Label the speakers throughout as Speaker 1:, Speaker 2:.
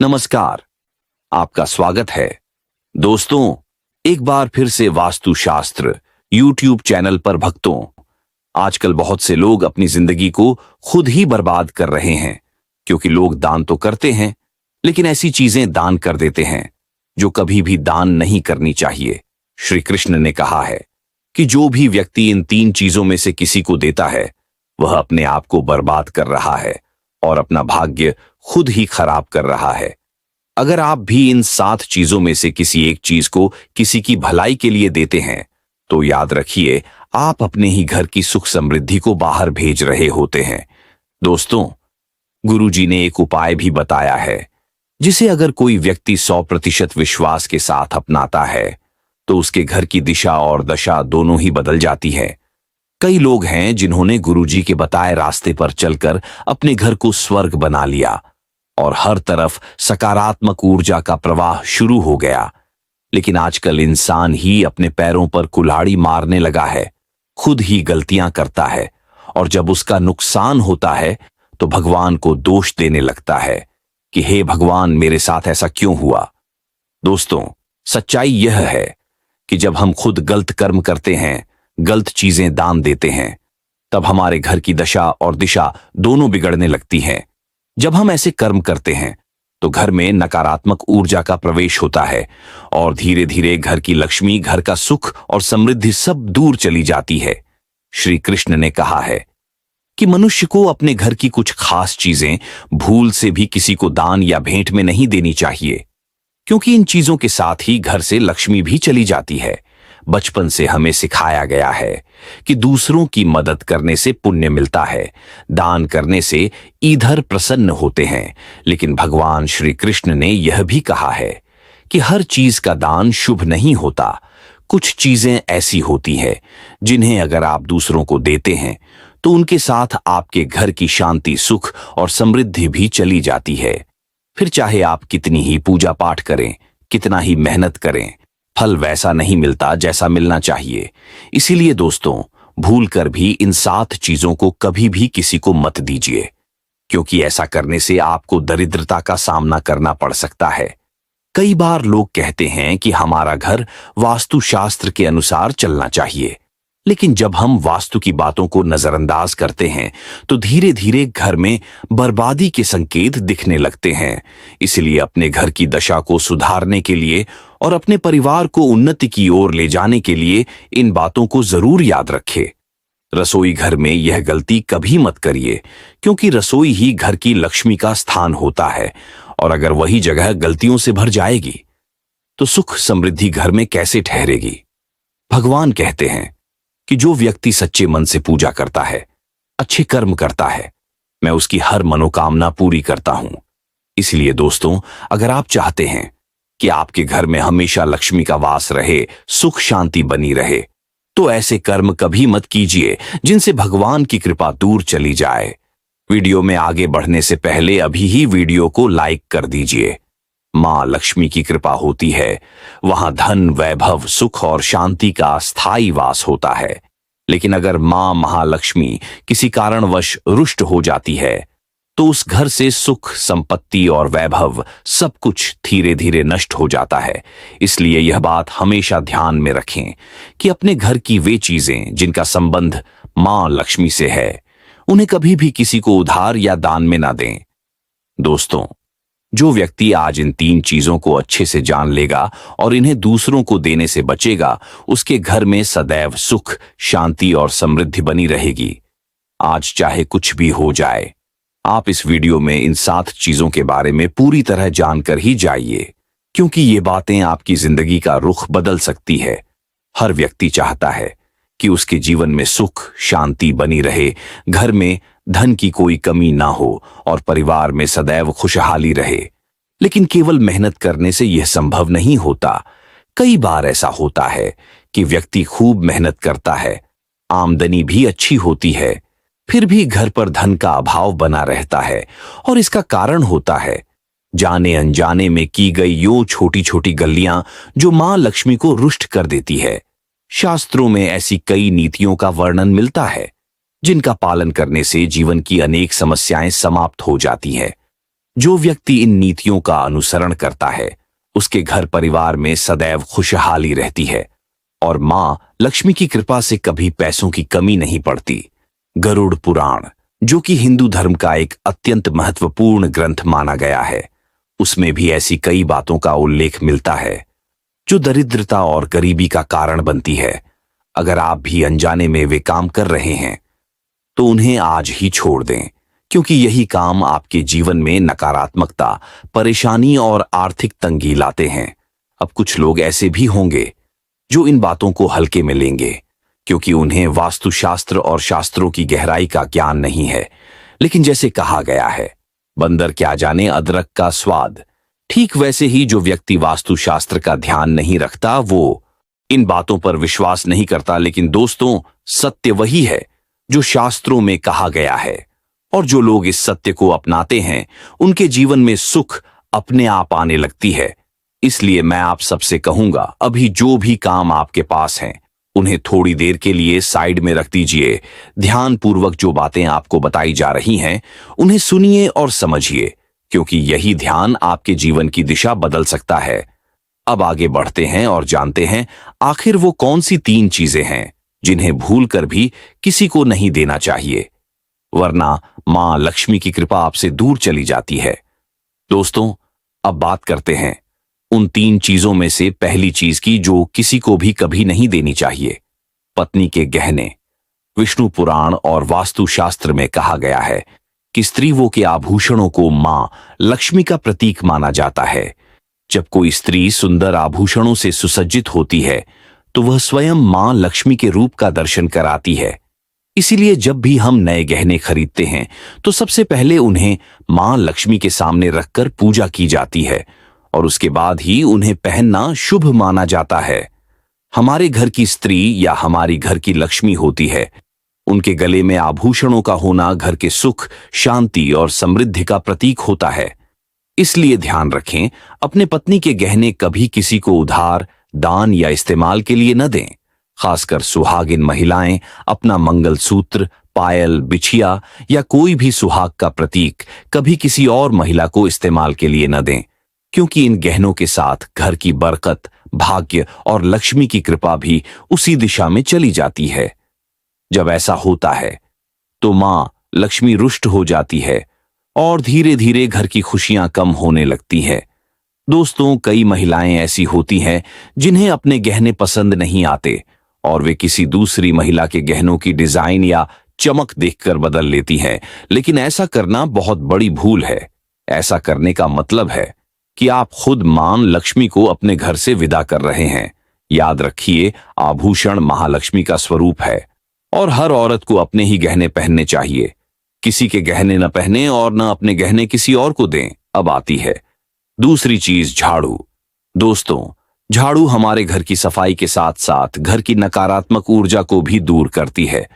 Speaker 1: नमस्कार, आपका स्वागत है। दोस्तों, एक बार फिर से वास्तुशास्त्र यूट्यूब चैनल पर भक्तों, आजकल बहुत से लोग अपनी जिंदगी को खुद ही बर्बाद कर रहे हैं, क्योंकि लोग दान तो करते हैं, लेकिन ऐसी चीजें दान कर देते हैं जो कभी भी दान नहीं करनी चाहिए। श्री कृष्ण ने कहा है कि जो भी व्यक्ति इन 3 चीजों में से किसी को देता है, वह अपने आप को बर्बाद कर रहा है और अपना भाग्य खुद ही खराब कर रहा है। अगर आप भी इन 7 चीजों में से किसी एक चीज को किसी की भलाई के लिए देते हैं, तो याद रखिए, आप अपने ही घर की सुख समृद्धि को बाहर भेज रहे होते हैं। दोस्तों, गुरुजी ने एक उपाय भी बताया है, जिसे अगर कोई व्यक्ति 100% विश्वास के साथ अपनाता है, तो उसके घर की दिशा और दशा दोनों ही बदल जाती है। कई लोग हैं जिन्होंने गुरुजी के बताए रास्ते पर चलकर अपने घर को स्वर्ग बना लिया और हर तरफ सकारात्मक ऊर्जा का प्रवाह शुरू हो गया। लेकिन आजकल इंसान ही अपने पैरों पर कुल्हाड़ी मारने लगा है, खुद ही गलतियां करता है, और जब उसका नुकसान होता है तो भगवान को दोष देने लगता है कि हे भगवान, मेरे साथ ऐसा क्यों हुआ। दोस्तों, सच्चाई यह है कि जब हम खुद गलत कर्म करते हैं, गलत चीजें दान देते हैं, तब हमारे घर की दशा और दिशा दोनों बिगड़ने लगती हैं। जब हम ऐसे कर्म करते हैं तो घर में नकारात्मक ऊर्जा का प्रवेश होता है और धीरे धीरे घर की लक्ष्मी, घर का सुख और समृद्धि सब दूर चली जाती है। श्री कृष्ण ने कहा है कि मनुष्य को अपने घर की कुछ खास चीजें भूल से भी किसी को दान या भेंट में नहीं देनी चाहिए, क्योंकि इन चीजों के साथ ही घर से लक्ष्मी भी चली जाती है। बचपन से हमें सिखाया गया है कि दूसरों की मदद करने से पुण्य मिलता है, दान करने से ईधर प्रसन्न होते हैं। लेकिन भगवान श्री कृष्ण ने यह भी कहा है कि हर चीज का दान शुभ नहीं होता। कुछ चीजें ऐसी होती हैं जिन्हें अगर आप दूसरों को देते हैं तो उनके साथ आपके घर की शांति, सुख और समृद्धि भी चली जाती है। फिर चाहे आप कितनी ही पूजा पाठ करें, कितना ही मेहनत करें, फल वैसा नहीं मिलता जैसा मिलना चाहिए। इसीलिए दोस्तों, भूलकर भी इन 7 चीजों को कभी भी किसी को मत दीजिए, क्योंकि ऐसा करने से आपको दरिद्रता का सामना करना पड़ सकता है। कई बार लोग कहते हैं कि हमारा घर वास्तुशास्त्र के अनुसार चलना चाहिए, लेकिन जब हम वास्तु की बातों को नजरअंदाज करते हैं तो धीरे धीरे घर में बर्बादी के संकेत दिखने लगते हैं। इसलिए अपने घर की दशा को सुधारने के लिए और अपने परिवार को उन्नति की ओर ले जाने के लिए इन बातों को जरूर याद रखें। रसोई घर में यह गलती कभी मत करिए, क्योंकि रसोई ही घर की लक्ष्मी का स्थान होता है, और अगर वही जगह गलतियों से भर जाएगी तो सुख समृद्धि घर में कैसे ठहरेगी। भगवान कहते हैं कि जो व्यक्ति सच्चे मन से पूजा करता है, अच्छे कर्म करता है, मैं उसकी हर मनोकामना पूरी करता हूं। इसलिए दोस्तों, अगर आप चाहते हैं कि आपके घर में हमेशा लक्ष्मी का वास रहे, सुख शांति बनी रहे, तो ऐसे कर्म कभी मत कीजिए जिनसे भगवान की कृपा दूर चली जाए। वीडियो में आगे बढ़ने से पहले अभी ही वीडियो को लाइक कर दीजिए। मां लक्ष्मी की कृपा होती है, वहां धन, वैभव, सुख और शांति का स्थायी वास होता है। लेकिन अगर मां महालक्ष्मी किसी कारणवश रुष्ट हो जाती है, तो उस घर से सुख, संपत्ति और वैभव सब कुछ धीरे धीरे नष्ट हो जाता है। इसलिए यह बात हमेशा ध्यान में रखें कि अपने घर की वे चीजें जिनका संबंध मां लक्ष्मी से है, उन्हें कभी भी किसी को उधार या दान में ना दें। दोस्तों, जो व्यक्ति आज इन 3 चीजों को अच्छे से जान लेगा और इन्हें दूसरों को देने से बचेगा, उसके घर में सदैव सुख, शांति और समृद्धि बनी रहेगी। आज चाहे कुछ भी हो जाए, आप इस वीडियो में इन 7 चीजों के बारे में पूरी तरह जानकर ही जाइए, क्योंकि ये बातें आपकी जिंदगी का रुख बदल सकती है। हर व्यक्ति चाहता है कि उसके जीवन में सुख शांति बनी रहे, घर में धन की कोई कमी ना हो और परिवार में सदैव खुशहाली रहे। लेकिन केवल मेहनत करने से यह संभव नहीं होता। कई बार ऐसा होता है कि व्यक्ति खूब मेहनत करता है, आमदनी भी अच्छी होती है, फिर भी घर पर धन का अभाव बना रहता है, और इसका कारण होता है जाने अनजाने में की गई यो छोटी छोटी गलतियां जो मां लक्ष्मी को रुष्ट कर देती है। शास्त्रों में ऐसी कई नीतियों का वर्णन मिलता है जिनका पालन करने से जीवन की अनेक समस्याएं समाप्त हो जाती हैं। जो व्यक्ति इन नीतियों का अनुसरण करता है उसके घर परिवार में सदैव खुशहाली रहती है और मां लक्ष्मी की कृपा से कभी पैसों की कमी नहीं पड़ती। गरुड़ पुराण, जो कि हिंदू धर्म का एक अत्यंत महत्वपूर्ण ग्रंथ माना गया है, उसमें भी ऐसी कई बातों का उल्लेख मिलता है जो दरिद्रता और गरीबी का कारण बनती है। अगर आप भी अनजाने में वे काम कर रहे हैं तो उन्हें आज ही छोड़ दें, क्योंकि यही काम आपके जीवन में नकारात्मकता, परेशानी और आर्थिक तंगी लाते हैं। अब कुछ लोग ऐसे भी होंगे जो इन बातों को हल्के में लेंगे, क्योंकि उन्हें वास्तुशास्त्र और शास्त्रों की गहराई का ज्ञान नहीं है। लेकिन जैसे कहा गया है, बंदर क्या जाने अदरक का स्वाद, ठीक वैसे ही जो व्यक्ति वास्तुशास्त्र का ध्यान नहीं रखता वो इन बातों पर विश्वास नहीं करता। लेकिन दोस्तों, सत्य वही है जो शास्त्रों में कहा गया है, और जो लोग इस सत्य को अपनाते हैं उनके जीवन में सुख अपने आप आने लगती है। इसलिए मैं आप सबसे कहूंगा, अभी जो भी काम आपके पास हैं उन्हें थोड़ी देर के लिए साइड में रख दीजिए। ध्यानपूर्वक जो बातें आपको बताई जा रही हैं उन्हें सुनिए और समझिए, क्योंकि यही ध्यान आपके जीवन की दिशा बदल सकता है। अब आगे बढ़ते हैं और जानते हैं आखिर वो कौन सी 3 चीजें हैं जिन्हें भूलकर भी किसी को नहीं देना चाहिए, वरना मां लक्ष्मी की कृपा आपसे दूर चली जाती है। दोस्तों, अब बात करते हैं उन 3 चीजों में से पहली चीज की जो किसी को भी कभी नहीं देनी चाहिए, पत्नी के गहने। विष्णु पुराण और वास्तुशास्त्र में कहा गया है कि स्त्रीयों के आभूषणों को मां लक्ष्मी का प्रतीक माना जाता है। जब कोई स्त्री सुंदर आभूषणों से सुसज्जित होती है तो वह स्वयं मां लक्ष्मी के रूप का दर्शन कराती है। इसीलिए जब भी हम नए गहने खरीदते हैं तो सबसे पहले उन्हें मां लक्ष्मी के सामने रखकर पूजा की जाती है और उसके बाद ही उन्हें पहनना शुभ माना जाता है। हमारे घर की स्त्री या हमारी घर की लक्ष्मी होती है। उनके गले में आभूषणों का होना घर के सुख, शांति और समृद्धि का प्रतीक होता है। इसलिए ध्यान रखें, अपने पत्नी के गहने कभी किसी को उधार, दान या इस्तेमाल के लिए न दें। खासकर सुहागिन महिलाएं अपना मंगलसूत्र, पायल, बिछिया या कोई भी सुहाग का प्रतीक कभी किसी और महिला को इस्तेमाल के लिए न दें, क्योंकि इन गहनों के साथ घर की बरकत, भाग्य और लक्ष्मी की कृपा भी उसी दिशा में चली जाती है। जब ऐसा होता है तो मां लक्ष्मी रुष्ट हो जाती है और धीरे धीरे घर की खुशियां कम होने लगती है। दोस्तों, कई महिलाएं ऐसी होती हैं जिन्हें अपने गहने पसंद नहीं आते और वे किसी दूसरी महिला के गहनों की डिजाइन या चमक देखकर बदल लेती हैं। लेकिन ऐसा करना बहुत बड़ी भूल है। ऐसा करने का मतलब है कि आप खुद मां लक्ष्मी को अपने घर से विदा कर रहे हैं। याद रखिए, आभूषण महालक्ष्मी का स्वरूप है और हर औरत को अपने ही गहने पहनने चाहिए। किसी के गहने न पहने और न अपने गहने किसी और को दें। अब आती है दूसरी चीज, झाड़ू। दोस्तों, झाड़ू हमारे घर की सफाई के साथ साथ घर की नकारात्मक ऊर्जा को भी दूर करती है।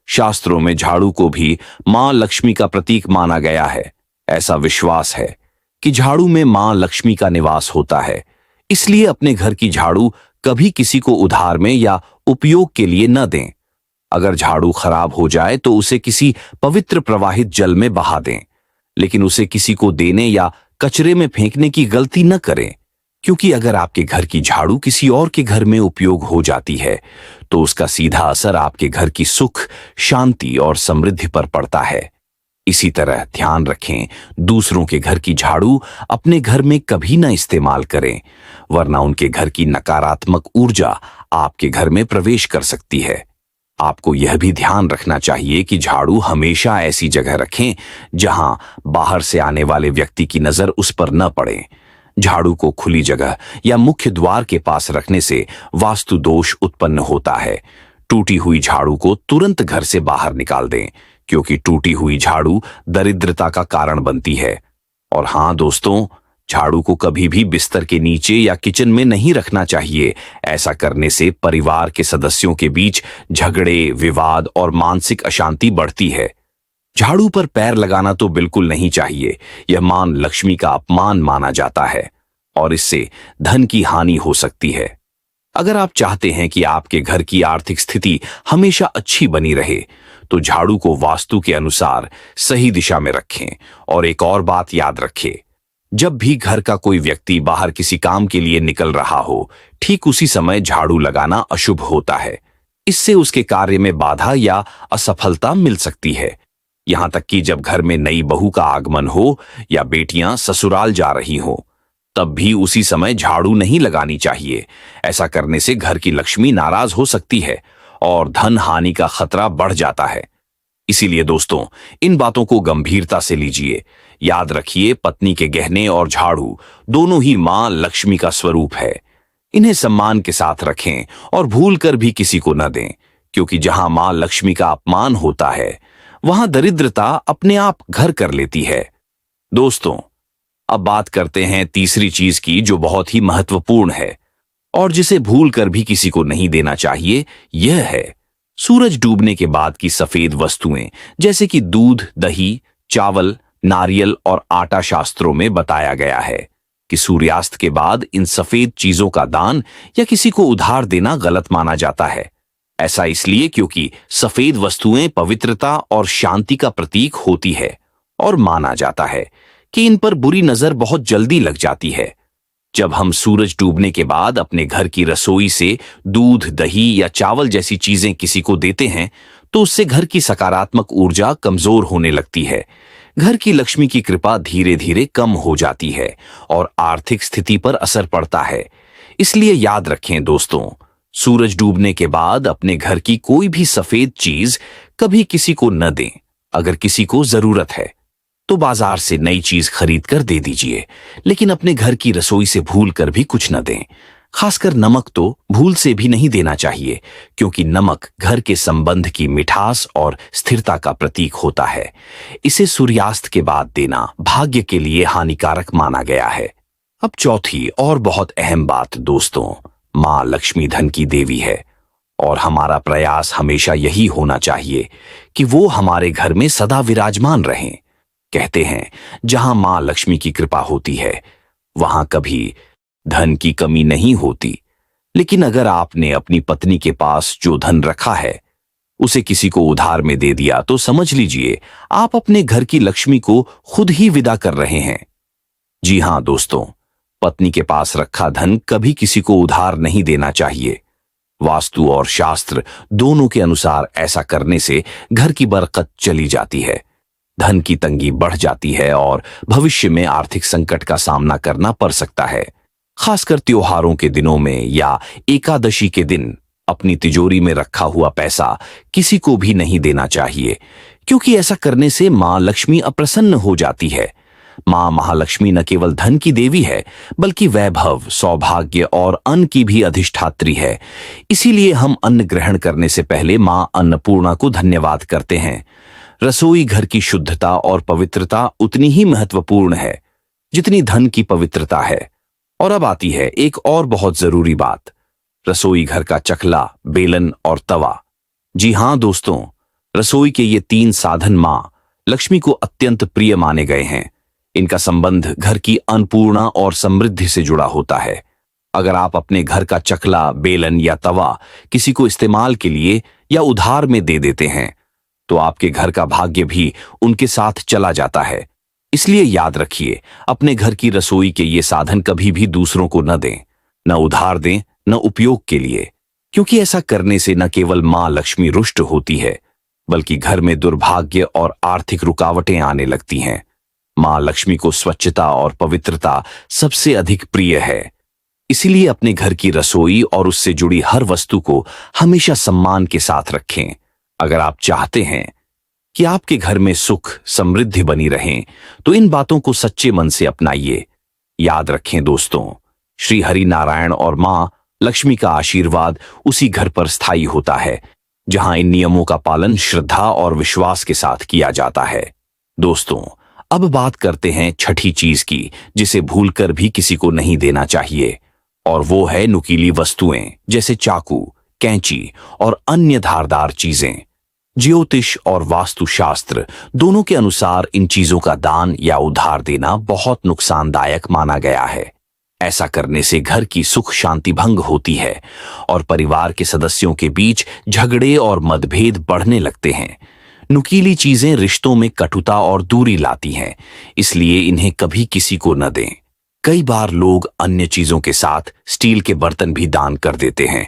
Speaker 1: शास्त्रों में झाड़ू को भी मां लक्ष्मी का प्रतीक माना गया है। ऐसा विश्वास है कि झाड़ू में मां लक्ष्मी का निवास होता है। इसलिए अपने घर की झाड़ू कभी किसी को उधार में या उपयोग के लिए न दें। अगर झाड़ू खराब हो जाए तो उसे किसी पवित्र प्रवाहित जल में बहा दें, लेकिन उसे किसी को देने या कचरे में फेंकने की गलती न करें, क्योंकि अगर आपके घर की झाड़ू किसी और के घर में उपयोग हो जाती है तो उसका सीधा असर आपके घर की सुख, शांति और समृद्धि पर पड़ता है। इसी तरह ध्यान रखें, दूसरों के घर की झाड़ू अपने घर में कभी न इस्तेमाल करें, वरना उनके घर की नकारात्मक ऊर्जा आपके घर में प्रवेश कर सकती है। आपको यह भी ध्यान रखना चाहिए कि झाड़ू हमेशा ऐसी जगह रखें जहां बाहर से आने वाले व्यक्ति की नजर उस पर न पड़े। झाड़ू को खुली जगह या मुख्य द्वार के पास रखने से वास्तु दोष उत्पन्न होता है। टूटी हुई झाड़ू को तुरंत घर से बाहर निकाल दें, क्योंकि टूटी हुई झाड़ू दरिद्रता का कारण बनती है। और हां दोस्तों, झाड़ू को कभी भी बिस्तर के नीचे या किचन में नहीं रखना चाहिए। ऐसा करने से परिवार के सदस्यों के बीच झगड़े, विवाद और मानसिक अशांति बढ़ती है। झाड़ू पर पैर लगाना तो बिल्कुल नहीं चाहिए। यह मां लक्ष्मी का अपमान माना जाता है और इससे धन की हानि हो सकती है। अगर आप चाहते हैं कि आपके घर की आर्थिक स्थिति हमेशा अच्छी बनी रहे तो झाड़ू को वास्तु के अनुसार सही दिशा में रखें। और एक और बात याद रखें, जब भी घर का कोई व्यक्ति बाहर किसी काम के लिए निकल रहा हो, ठीक उसी समय झाड़ू लगाना अशुभ होता है। इससे उसके कार्य में बाधा या असफलता मिल सकती है। यहां तक कि जब घर में नई बहू का आगमन हो या बेटियां ससुराल जा रही हो, तब भी उसी समय झाड़ू नहीं लगानी चाहिए। ऐसा करने से घर की लक्ष्मी नाराज हो सकती है और धन हानि का खतरा बढ़ जाता है। इसीलिए दोस्तों, इन बातों को गंभीरता से लीजिए। याद रखिए, पत्नी के गहने और झाड़ू दोनों ही मां लक्ष्मी का स्वरूप है। इन्हें सम्मान के साथ रखें और भूल कर भी किसी को न दें, क्योंकि जहां मां लक्ष्मी का अपमान होता है, वहां दरिद्रता अपने आप घर कर लेती है। दोस्तों, अब बात करते हैं तीसरी चीज की, जो बहुत ही महत्वपूर्ण है और जिसे भूल कर भी किसी को नहीं देना चाहिए। यह है सूरज डूबने के बाद की सफेद वस्तुएं, जैसे कि दूध, दही, चावल, नारियल और आटा। शास्त्रों में बताया गया है कि सूर्यास्त के बाद इन सफेद चीजों का दान या किसी को उधार देना गलत माना जाता है। ऐसा इसलिए क्योंकि सफेद वस्तुएं पवित्रता और शांति का प्रतीक होती है और माना जाता है कि इन पर बुरी नजर बहुत जल्दी लग जाती है। जब हम सूरज डूबने के बाद अपने घर की रसोई से दूध, दही या चावल जैसी चीजें किसी को देते हैं, तो उससे घर की सकारात्मक ऊर्जा कमजोर होने लगती है। घर की लक्ष्मी की कृपा धीरे धीरे कम हो जाती है और आर्थिक स्थिति पर असर पड़ता है। इसलिए याद रखें दोस्तों, सूरज डूबने के बाद अपने घर की कोई भी सफेद चीज कभी किसी को न दें। अगर किसी को जरूरत है तो बाजार से नई चीज खरीद कर दे दीजिए, लेकिन अपने घर की रसोई से भूल कर भी कुछ न दें। खासकर नमक तो भूल से भी नहीं देना चाहिए, क्योंकि नमक घर के संबंध की मिठास और स्थिरता का प्रतीक होता है। इसे सूर्यास्त के बाद देना भाग्य के लिए हानिकारक माना गया है। अब चौथी और बहुत अहम बात दोस्तों, मां लक्ष्मी धन की देवी है और हमारा प्रयास हमेशा यही होना चाहिए कि वो हमारे घर में सदा विराजमान रहें। कहते हैं, जहां मां लक्ष्मी की कृपा होती है, वहां कभी धन की कमी नहीं होती। लेकिन अगर आपने अपनी पत्नी के पास जो धन रखा है, उसे किसी को उधार में दे दिया, तो समझ लीजिए आप अपने घर की लक्ष्मी को खुद ही विदा कर रहे हैं। जी हां दोस्तों, पत्नी के पास रखा धन कभी किसी को उधार नहीं देना चाहिए। वास्तु और शास्त्र दोनों के अनुसार ऐसा करने से घर की बरकत चली जाती है, धन की तंगी बढ़ जाती है और भविष्य में आर्थिक संकट का सामना करना पड़ सकता है। खासकर त्योहारों के दिनों में या एकादशी के दिन अपनी तिजोरी में रखा हुआ पैसा किसी को भी नहीं देना चाहिए, क्योंकि ऐसा करने से मां लक्ष्मी अप्रसन्न हो जाती है। मां महालक्ष्मी न केवल धन की देवी है, बल्कि वैभव, सौभाग्य और अन्न की भी अधिष्ठात्री है। इसीलिए हम अन्न ग्रहण करने से पहले मां अन्नपूर्णा को धन्यवाद करते हैं। रसोई घर की शुद्धता और पवित्रता उतनी ही महत्वपूर्ण है जितनी धन की पवित्रता है। और अब आती है एक और बहुत जरूरी बात, रसोई घर का चकला, बेलन और तवा। जी हां दोस्तों, रसोई के ये तीन साधन मां लक्ष्मी को अत्यंत प्रिय माने गए हैं। इनका संबंध घर की अन्नपूर्णा और समृद्धि से जुड़ा होता है। अगर आप अपने घर का चकला, बेलन या तवा किसी को इस्तेमाल के लिए या उधार में दे देते हैं, तो आपके घर का भाग्य भी उनके साथ चला जाता है। इसलिए याद रखिए, अपने घर की रसोई के ये साधन कभी भी दूसरों को न दें, न उधार दें, न उपयोग के लिए, क्योंकि ऐसा करने से न केवल मां लक्ष्मी रुष्ट होती है, बल्कि घर में दुर्भाग्य और आर्थिक रुकावटें आने लगती हैं। मां लक्ष्मी को स्वच्छता और पवित्रता सबसे अधिक प्रिय है। इसीलिए अपने घर की रसोई और उससे जुड़ी हर वस्तु को हमेशा सम्मान के साथ रखें। अगर आप चाहते हैं कि आपके घर में सुख, समृद्धि बनी रहें, तो इन बातों को सच्चे मन से अपनाइए। याद रखें दोस्तों, श्री हरि नारायण और मां लक्ष्मी का आशीर्वाद उसी घर पर स्थायी होता है जहां इन नियमों का पालन श्रद्धा और विश्वास के साथ किया जाता है। दोस्तों, अब बात करते हैं छठी चीज की, जिसे भूलकर भी किसी को नहीं देना चाहिए, और वो है नुकीली वस्तुएं, जैसे चाकू, कैंची और अन्य धारदार चीजें। ज्योतिष और वास्तुशास्त्र दोनों के अनुसार इन चीजों का दान या उधार देना बहुत नुकसानदायक माना गया है। ऐसा करने से घर की सुख शांति भंग होती है और परिवार के सदस्यों के बीच झगड़े और मतभेद बढ़ने लगते हैं। नुकीली चीजें रिश्तों में कटुता और दूरी लाती हैं, इसलिए इन्हें कभी किसी को न दें। कई बार लोग अन्य चीजों के साथ स्टील के बर्तन भी दान कर देते हैं,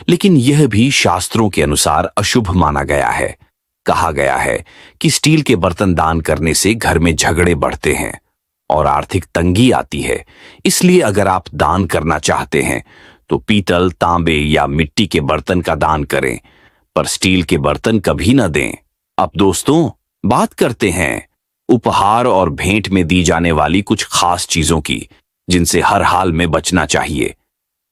Speaker 1: लेकिन यह भी शास्त्रों के अनुसार अशुभ माना गया है। कहा गया है कि स्टील के बर्तन दान करने से घर में झगड़े बढ़ते हैं और आर्थिक तंगी आती है। इसलिए अगर आप दान करना चाहते हैं तो पीतल, तांबे या मिट्टी के बर्तन का दान करें, पर स्टील के बर्तन कभी न दें। अब दोस्तों, बात करते हैं उपहार और भेंट में दी जाने वाली कुछ खास चीजों की, जिनसे हर हाल में बचना चाहिए।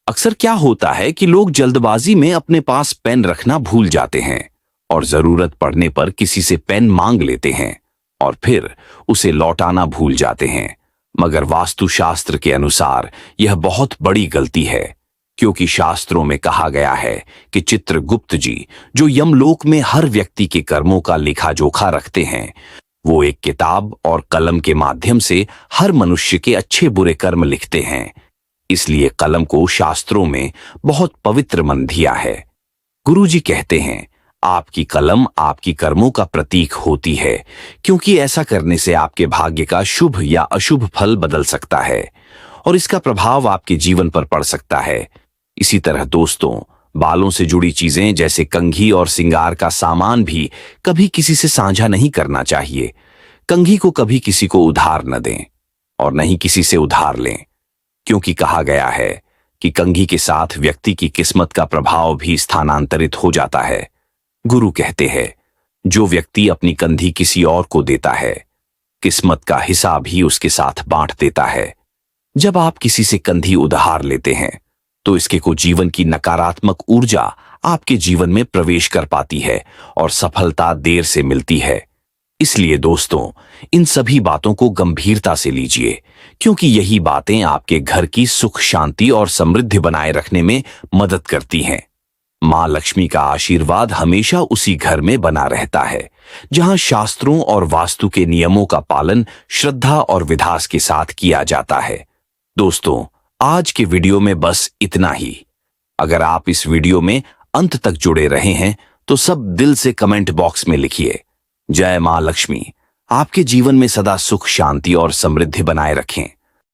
Speaker 1: अक्सर क्या होता है कि लोग जल्दबाजी में अपने पास पेन रखना भूल जाते हैं और जरूरत पड़ने पर किसी से पेन मांग लेते हैं और फिर उसे लौटाना भूल जाते हैं। मगर वास्तुशास्त्र के अनुसार यह बहुत बड़ी गलती है, क्योंकि शास्त्रों में कहा गया है कि चित्रगुप्त जी, जो यमलोक में हर व्यक्ति के कर्मों का लेखा जोखा रखते हैं, वो एक किताब और कलम के माध्यम से हर मनुष्य के अच्छे बुरे कर्म लिखते हैं। इसलिए कलम को शास्त्रों में बहुत पवित्र मान दिया है। गुरुजी कहते हैं, आपकी कलम आपकी कर्मों का प्रतीक होती है, क्योंकि ऐसा करने से आपके भाग्य का शुभ या अशुभ फल बदल सकता है और इसका प्रभाव आपके जीवन पर पड़ सकता है। इसी तरह दोस्तों, बालों से जुड़ी चीजें जैसे कंघी और श्रृंगार का सामान भी कभी किसी से साझा नहीं करना चाहिए। कंघी को कभी किसी को उधार न दें और न ही किसी से उधार लें, क्योंकि कहा गया है कि कंघी के साथ व्यक्ति की किस्मत का प्रभाव भी स्थानांतरित हो जाता है। गुरु कहते हैं, जो व्यक्ति अपनी कंधी किसी और को देता है, किस्मत का हिसाब भी उसके साथ बांट देता है। जब आप किसी से कंधी उधार लेते हैं तो इसके को जीवन की नकारात्मक ऊर्जा आपके जीवन में प्रवेश कर पाती है और सफलता देर से मिलती है। इसलिए दोस्तों, इन सभी बातों को गंभीरता से लीजिए, क्योंकि यही बातें आपके घर की सुख, शांति और समृद्धि बनाए रखने में मदद करती हैं। मां लक्ष्मी का आशीर्वाद हमेशा उसी घर में बना रहता है जहां शास्त्रों और वास्तु के नियमों का पालन श्रद्धा और विधास के साथ किया जाता है। दोस्तों, आज के वीडियो में बस इतना ही। अगर आप इस वीडियो में अंत तक जुड़े रहे हैं तो सब दिल से कमेंट बॉक्स में लिखिए, जय मां लक्ष्मी आपके जीवन में सदा सुख, शांति और समृद्धि बनाए रखें।